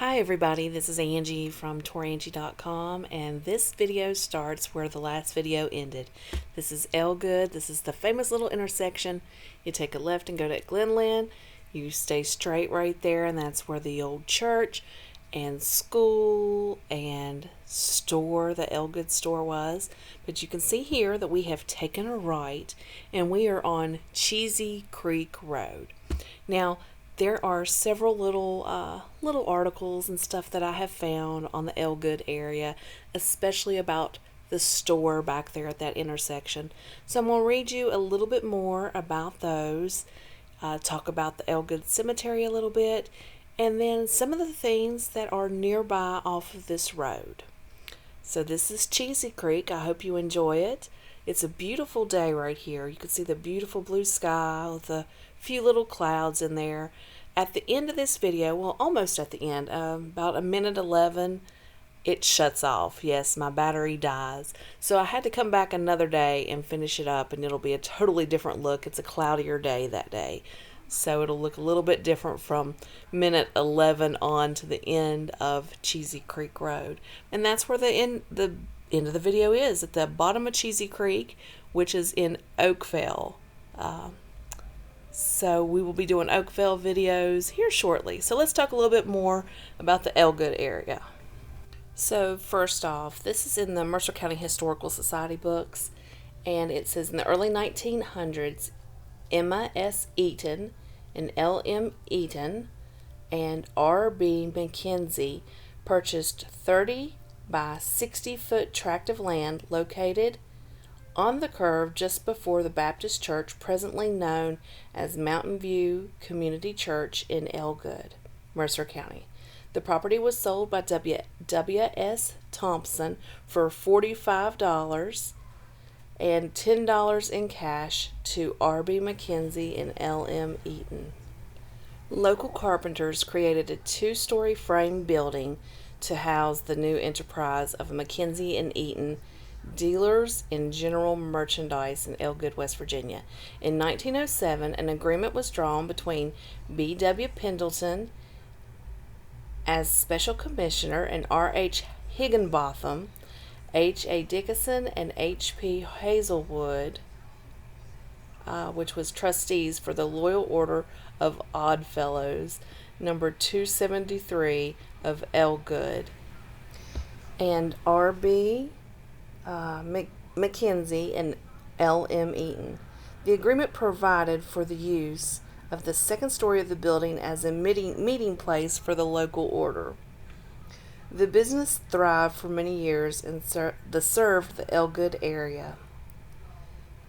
Hi everybody, this is Angie from Tourangie.com, and this video starts where the last video ended. This is Elgood. This is the famous little intersection. You take a left and go to Glenlyn. You stay straight right there, and that's where the old church and school and store, the Elgood store, was. But you can see here that we have taken a right, and we are on Cheesy Creek Road. Now, there are several little articles and stuff that I have found on the Elgood area, especially about the store back there at that intersection. So I'm going to read you a little bit more about those, talk about the Elgood Cemetery a little bit, and then some of the things that are nearby off of this road. So this is Cheesy Creek. I hope you enjoy it. It's a beautiful day right here. You can see the beautiful blue sky with a few little clouds in there. At the end of this video, well, almost at the end, about a minute 11, it shuts off. Yes, my battery dies. So I had to come back another day and finish it up, and it'll be a totally different look. It's a cloudier day that day. So it'll look a little bit different from minute 11 on to the end of Cheesy Creek Road. And that's where the end of the video is, at the bottom of Cheesy Creek, which is in Oakvale. So we will be doing Oakvale videos here shortly. So let's talk a little bit more about the Elgood area. So first off, this is in the Mercer County Historical Society books, and it says in the early 1900s, Emma S. Eaton and L. M. Eaton and R. B. McKenzie purchased 30 by 60-foot tract of land located on the curve just before the Baptist church presently known as Mountain View Community Church in Elgood, Mercer County. The property was sold by W.S. Thompson for $45 and $10 in cash to R.B. McKenzie and L.M. Eaton. Local carpenters created a two-story frame building to house the new enterprise of McKenzie and Eaton, dealers in general merchandise in Elgood, West Virginia. In 1907, an agreement was drawn between B.W. Pendleton as special commissioner and R.H. Higginbotham, H.A. Dickinson, and H.P. Hazelwood, which was trustees for the Loyal Order of Oddfellows, number 273 of Elgood, and R.B. McKenzie and L. M. Eaton. The agreement provided for the use of the second story of the building as a meeting place for the local order. The business thrived for many years and served the Elgood area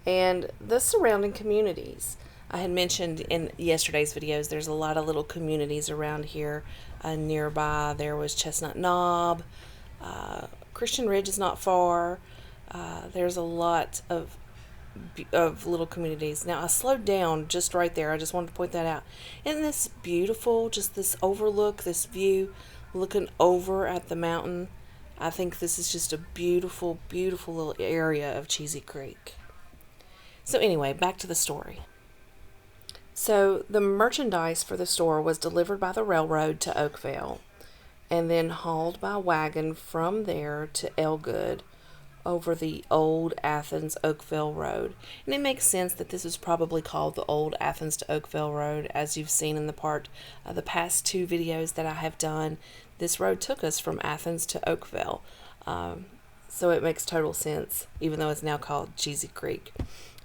and the surrounding communities. I had mentioned in yesterday's videos there's a lot of little communities around here nearby. There was Chestnut Knob, Christian Ridge is not far. There's a lot of little communities. Now I slowed down just right there. I just wanted to point that out. Isn't this beautiful? Just this overlook, this view, looking over at the mountain. I think this is just a beautiful, beautiful little area of Cheesy Creek. So anyway, back to the story. So the merchandise for the store was delivered by the railroad to Oakvale and then hauled by wagon from there to Elgood over the old Athens Oakville Road. And it makes sense that this is probably called the old Athens to Oakville Road, as you've seen in the past two videos that I have done. This road took us from Athens to Oakville, so it makes total sense, even though it's now called Cheesy Creek.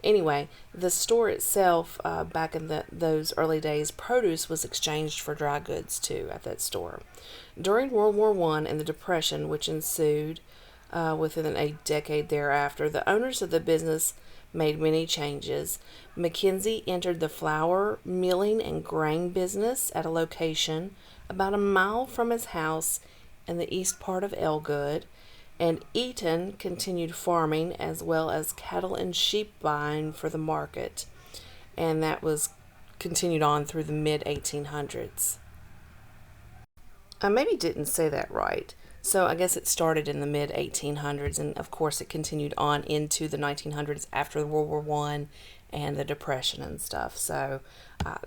Anyway, the store itself, back in those early days, produce was exchanged for dry goods too at that store. During World War I and the Depression, which ensued within a decade thereafter, the owners of the business made many changes. McKenzie entered the flour milling and grain business at a location about a mile from his house in the east part of Elgood, and Eaton continued farming as well as cattle and sheep buying for the market, and that was continued on through the mid-1800s. I maybe didn't say that right. So I guess it started in the mid-1800s, and of course it continued on into the 1900s after World War I and the Depression and stuff. So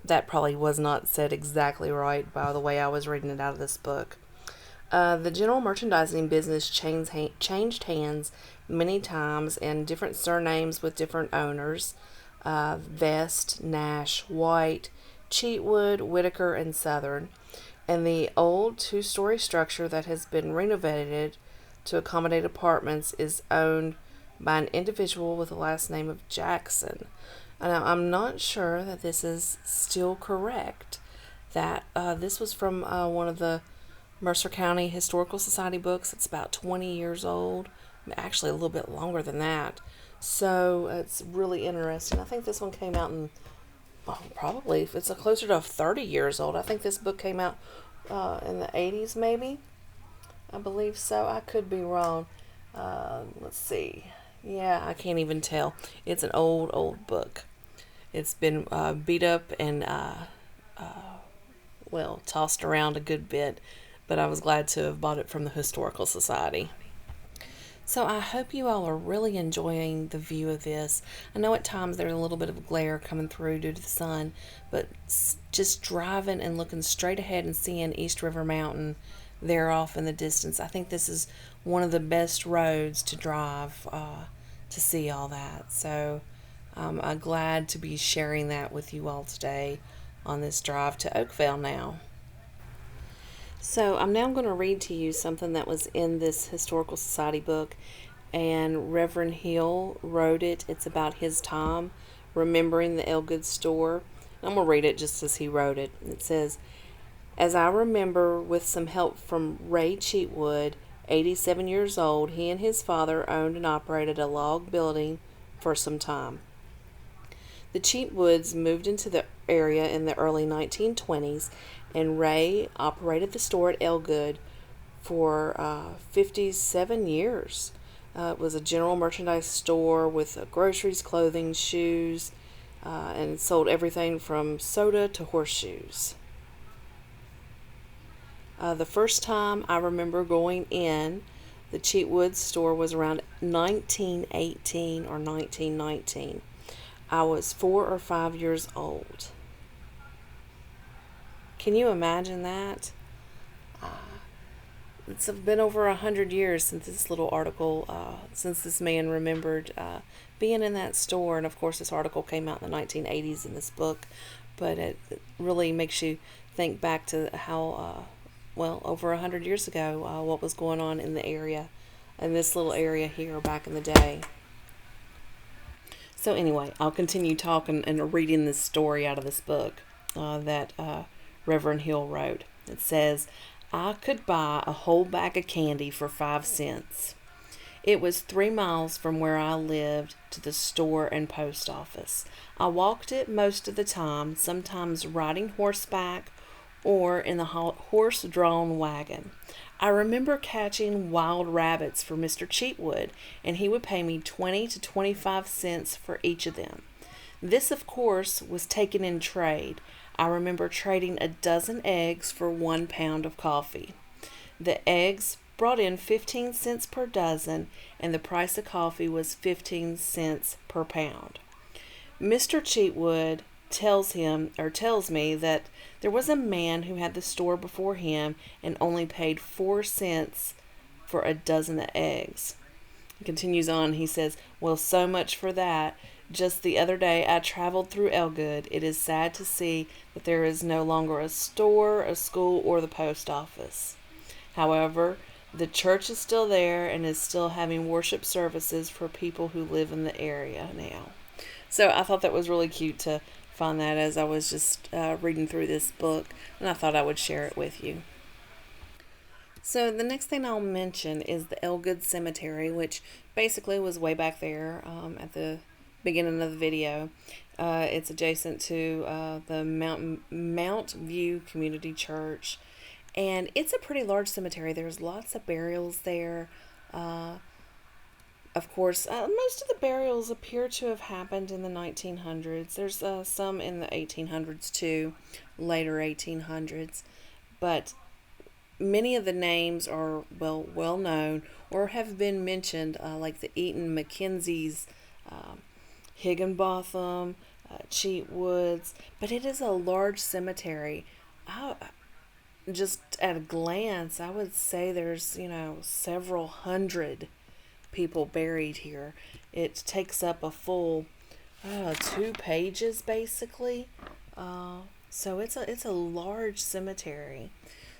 that probably was not said exactly right by the way I was reading it out of this book. The general merchandising business changed hands many times, and different surnames with different owners: Vest, Nash, White, Cheatwood, Whitaker, and Southern. And the old two-story structure that has been renovated to accommodate apartments is owned by an individual with the last name of Jackson. Now, I'm not sure that this is still correct. That this was from one of the Mercer County Historical Society books. It's about 20 years old, actually a little bit longer than that. So it's really interesting. I think this one came out in, probably, if it's closer to 30 years old. I think this book came out in the 80s, maybe. I believe so. I could be wrong. Let's see. Yeah, I can't even tell. It's an old book. It's been beat up and, tossed around a good bit, but I was glad to have bought it from the Historical Society. So I hope you all are really enjoying the view of this. I know at times there's a little bit of glare coming through due to the sun, but just driving and looking straight ahead and seeing East River Mountain there off in the distance, I think this is one of the best roads to drive to see all that. So I'm glad to be sharing that with you all today on this drive to Oakvale now. So I'm now going to read to you something that was in this Historical Society book, and Reverend Hill wrote it. It's about his time remembering the Elgood store. I'm going to read it just as he wrote it. It says, "As I remember, with some help from Ray Cheatwood, 87 years old, he and his father owned and operated a log building for some time. The Cheatwoods moved into the area in the early 1920s, and Ray operated the store at Elgood for 57 years. It was a general merchandise store with groceries, clothing, shoes, and it sold everything from soda to horseshoes. The first time I remember going in the Cheatwood store was around 1918 or 1919. I was 4 or 5 years old." Can you imagine that? It's been over 100 years since this little article, since this man remembered being in that store. And of course, this article came out in the 1980s in this book, but it really makes you think back to how, over 100 years ago, what was going on in the area, in this little area here back in the day. So anyway, I'll continue talking and reading this story out of this book that Reverend Hill wrote. It says, "I could buy a whole bag of candy for 5 cents. It was 3 miles from where I lived to the store and post office. I walked it most of the time, sometimes riding horseback or in the horse-drawn wagon. I remember catching wild rabbits for Mr. Cheatwood, and he would pay me 20 to 25 cents for each of them. This, of course, was taken in trade. I remember trading a dozen eggs for 1 pound of coffee. The eggs brought in 15 cents per dozen, and the price of coffee was 15 cents per pound. Mr. Cheatwood tells me that there was a man who had the store before him and only paid 4 cents for a dozen of eggs." He continues on. He says, "Well, so much for that. Just the other day I traveled through Elgood. It is sad to see that there is no longer a store, a school, or the post office. However, the church is still there and is still having worship services for people who live in the area now." So I thought that was really cute to find that as I was just reading through this book, and I thought I would share it with you. So the next thing I'll mention is the Elgood Cemetery, which basically was way back there at the beginning of the video. It's adjacent to the Mount View Community Church, and it's a pretty large cemetery. There's lots of burials there. Of course, most of the burials appear to have happened in the 1900s. There's some in the 1800s too, later 1800s, but many of the names are well known or have been mentioned, like the Eaton Mackenzies, Higginbotham, Cheatwoods. But it is a large cemetery. just at a glance, I would say there's, several hundred people buried here. It takes up a full 2 pages basically. So it's a large cemetery.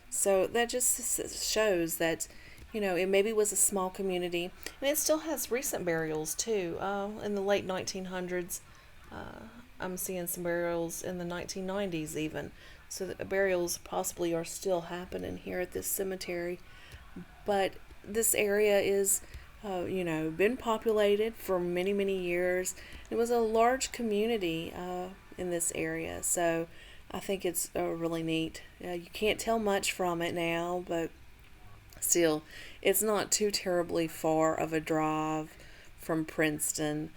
So that just shows that, it maybe was a small community, and it still has recent burials too. In the late 1900s, I'm seeing some burials in the 1990s even. So the burials possibly are still happening here at this cemetery. But this area is, been populated for many, many years. It was a large community in this area. So I think it's really neat. You can't tell much from it now, but still, it's not too terribly far of a drive from Princeton,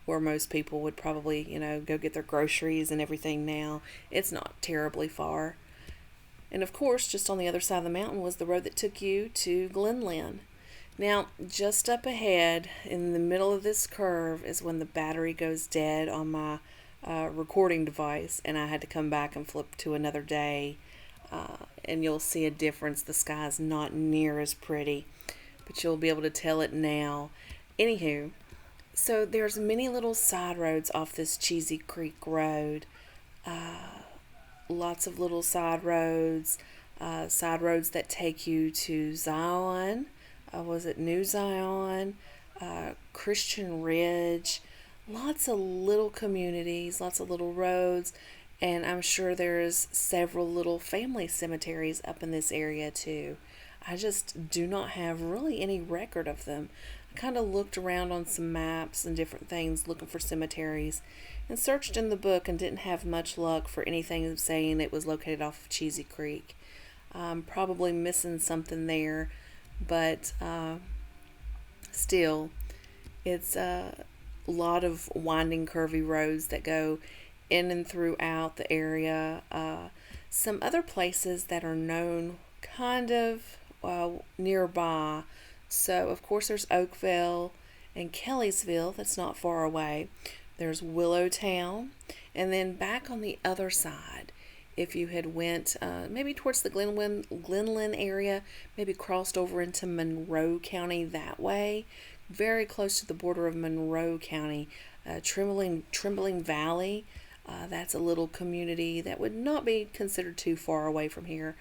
where most people would probably, go get their groceries and everything now. It's not terribly far. And of course, just on the other side of the mountain was the road that took you to Glenlyn. Now, just up ahead, in the middle of this curve, is when the battery goes dead on my recording device, and I had to come back and flip to another day. And you'll see a difference. The sky is not near as pretty, but you'll be able to tell it now. Anywho, so there's many little side roads off this Cheesy Creek Road. Lots of little side roads that take you to Zion. Was it New Zion? Christian Ridge. Lots of little communities, lots of little roads, and I'm sure there's several little family cemeteries up in this area too. I just do not have really any record of them. I kind of looked around on some maps and different things looking for cemeteries and searched in the book and didn't have much luck for anything saying it was located off of Cheesy Creek. I'm probably missing something there, but still, it's a lot of winding, curvy roads that go in and throughout the area. Some other places that are known kind of nearby. So, of course, there's Oakvale and Kellysville, that's not far away. There's Willowtown, and then back on the other side, if you had went maybe towards the Glenlyn area, maybe crossed over into Monroe County that way, very close to the border of Monroe County, Trembling Valley. That's a little community that would not be considered too far away from here.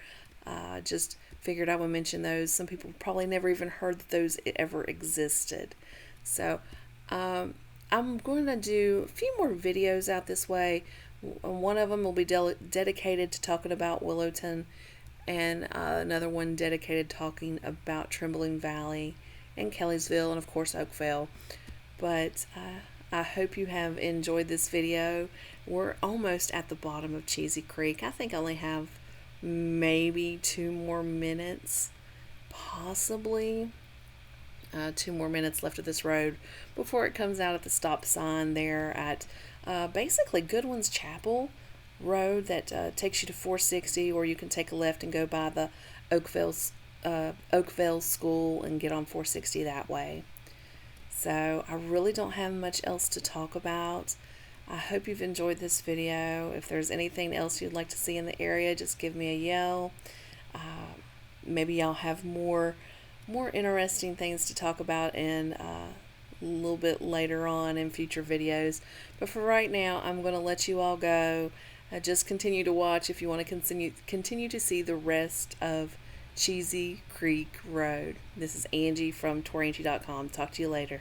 Just figured I would mention those. Some people probably never even heard that those ever existed. So I'm going to do a few more videos out this way. One of them will be dedicated to talking about Willowton, and another one dedicated talking about Trembling Valley and Kellysville, and of course Oakvale. But I hope you have enjoyed this video. We're almost at the bottom of Cheesy Creek. I think I only have maybe 2 more minutes, possibly 2 more minutes left of this road before it comes out at the stop sign there at basically Goodwin's Chapel Road that takes you to 460, or you can take a left and go by the Oakvale School and get on 460 that way. So I really don't have much else to talk about. I hope you've enjoyed this video. If there's anything else you'd like to see in the area, just give me a yell. Maybe I'll have more interesting things to talk about in a little bit later on in future videos. But for right now, I'm going to let you all go. Just continue to watch if you want to continue to see the rest of Cheesy Creek Road. This is Angie from Tourangie.com. Talk to you later.